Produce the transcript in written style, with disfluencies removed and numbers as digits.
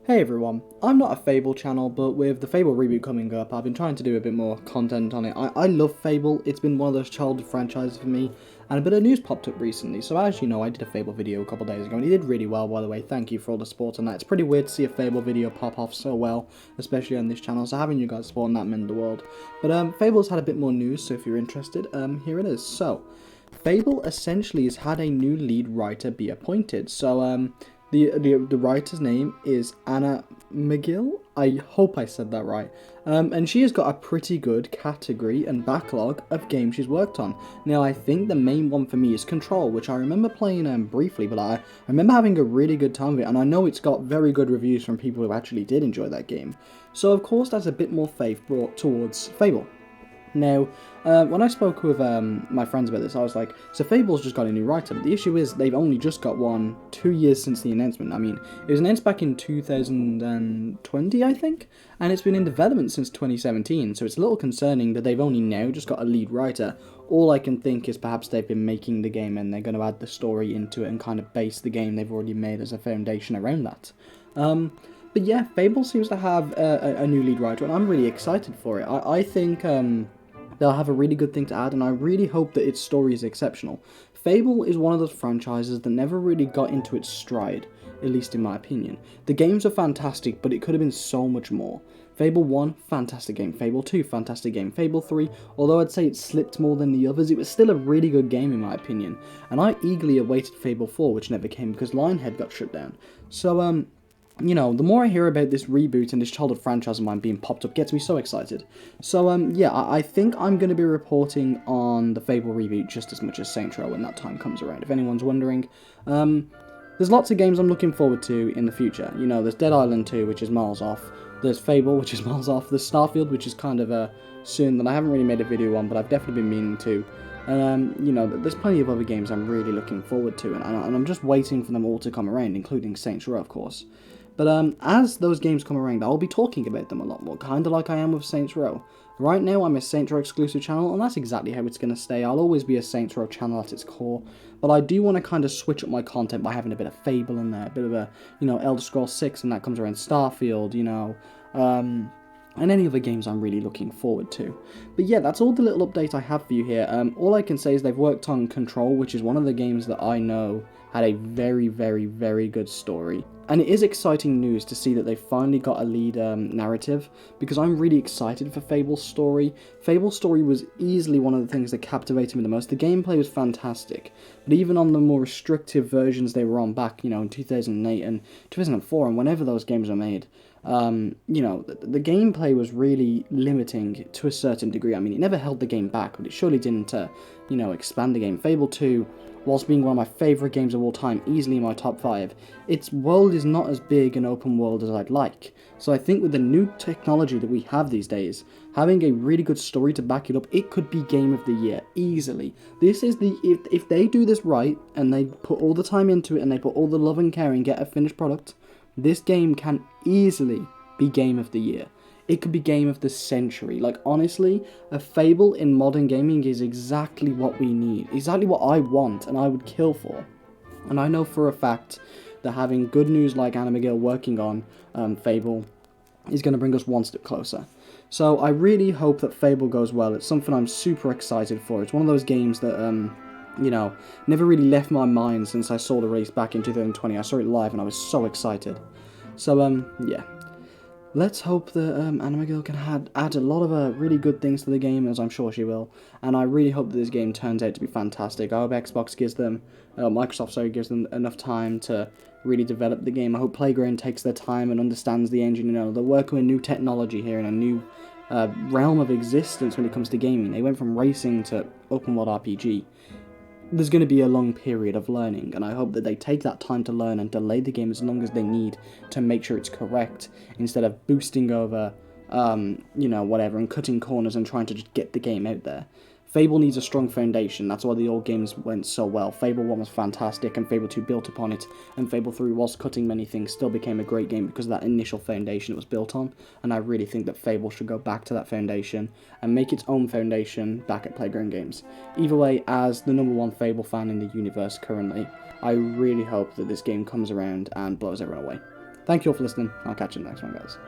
Hey everyone, I'm not a Fable channel, but with the Fable reboot coming up, I've been trying to do a bit more content on it. I love Fable, it's been one of those childhood franchises for me, and a bit of news popped up recently, so as you know, I did a Fable video a couple days ago, and it did really well, by the way. Thank you for all the support on that. It's pretty weird to see a Fable video pop off so well, especially on this channel, so having you guys supporting that meant the world. But Fable's had a bit more news, so if you're interested, here it is. So, Fable essentially has had a new lead writer be appointed, so the writer's name is Anna McGill. I hope I said that right. And she has got a pretty good category and backlog of games she's worked on. Now, I think the main one for me is Control, which I remember playing briefly, but I remember having a really good time with it, and I know it's got very good reviews from people who actually did enjoy that game. So, of course, that's a bit more faith brought towards Fable. Now, when I spoke with my friends about this, I was like, so Fable's just got a new writer, but the issue is they've only just got one 2 years since the announcement. I mean, it was announced back in 2020, I think, and it's been in development since 2017, so it's a little concerning that they've only now just got a lead writer. All I can think is perhaps they've been making the game and they're going to add the story into it and kind of base the game they've already made as a foundation around that. But yeah, Fable seems to have a new lead writer, and I'm really excited for it. I think they'll have a really good thing to add, and I really hope that its story is exceptional. Fable is one of those franchises that never really got into its stride, at least in my opinion. The games are fantastic, but it could have been so much more. Fable 1, fantastic game. Fable 2, fantastic game. Fable 3, although I'd say it slipped more than the others, it was still a really good game in my opinion. And I eagerly awaited Fable 4, which never came because Lionhead got shut down. So, you know, the more I hear about this reboot and this childhood franchise of mine being popped up gets me so excited. So, yeah, I think I'm going to be reporting on the Fable reboot just as much as Saints Row when that time comes around, if anyone's wondering. There's lots of games I'm looking forward to in the future. You know, there's Dead Island 2, which is miles off. There's Fable, which is miles off. There's Starfield, which is kind of soon that I haven't really made a video on, but I've definitely been meaning to. And, you know, there's plenty of other games I'm really looking forward to, and I'm just waiting for them all to come around, including Saints Row, of course. But as those games come around, I'll be talking about them a lot more, kind of like I am with Saints Row. Right now, I'm a Saints Row exclusive channel, and that's exactly how it's going to stay. I'll always be a Saints Row channel at its core, but I do want to kind of switch up my content by having a bit of Fable in there, a bit of a, you know, Elder Scrolls 6, and that comes around Starfield, you know, and any other games I'm really looking forward to. But yeah, that's all the little update I have for you here. All I can say is they've worked on Control, which is one of the games that I know had a very, very, very good story. And it is exciting news to see that they finally got a lead narrative, because I'm really excited for Fable's story. Fable's story was easily one of the things that captivated me the most. The gameplay was fantastic, but even on the more restrictive versions they were on back, you know, in 2008 and 2004, and whenever those games were made, you know, the gameplay was really limiting to a certain degree. I mean, it never held the game back, but it surely didn't, you know, expand the game. Fable 2, whilst being one of my favourite games of all time, easily in my top 5, its world is not as big an open world as I'd like. So I think with the new technology that we have these days, having a really good story to back it up, it could be Game of the Year, easily. This is the, if they do this right, and they put all the time into it, and they put all the love and care and get a finished product, this game can easily be Game of the Year. It could be Game of the Century. Like, honestly, a Fable in modern gaming is exactly what we need. Exactly what I want and I would kill for. And I know for a fact that having good news like Anna McGill working on Fable is going to bring us one step closer. So I really hope that Fable goes well. It's something I'm super excited for. It's one of those games that, you know, never really left my mind since I saw the release back in 2020. I saw it live and I was so excited. So, yeah. Let's hope that Anna McGill can add a lot of really good things to the game, as I'm sure she will. And I really hope that this game turns out to be fantastic. I hope Xbox gives them, Microsoft, gives them enough time to really develop the game. I hope Playground takes their time and understands the engine. You know, they're working with new technology here in a new realm of existence when it comes to gaming. They went from racing to open world RPG. There's going to be a long period of learning, and I hope that they take that time to learn and delay the game as long as they need to make sure it's correct, instead of boosting over, you know, whatever, and cutting corners and trying to just get the game out there. Fable needs a strong foundation. That's why the old games went so well. Fable 1 was fantastic, and Fable 2 built upon it, and Fable 3, whilst cutting many things, still became a great game because of that initial foundation it was built on, and I really think that Fable should go back to that foundation and make its own foundation back at Playground Games. Either way, as the #1 Fable fan in the universe currently, I really hope that this game comes around and blows everyone away. thank you all for listening. I'll catch you in the next one, guys.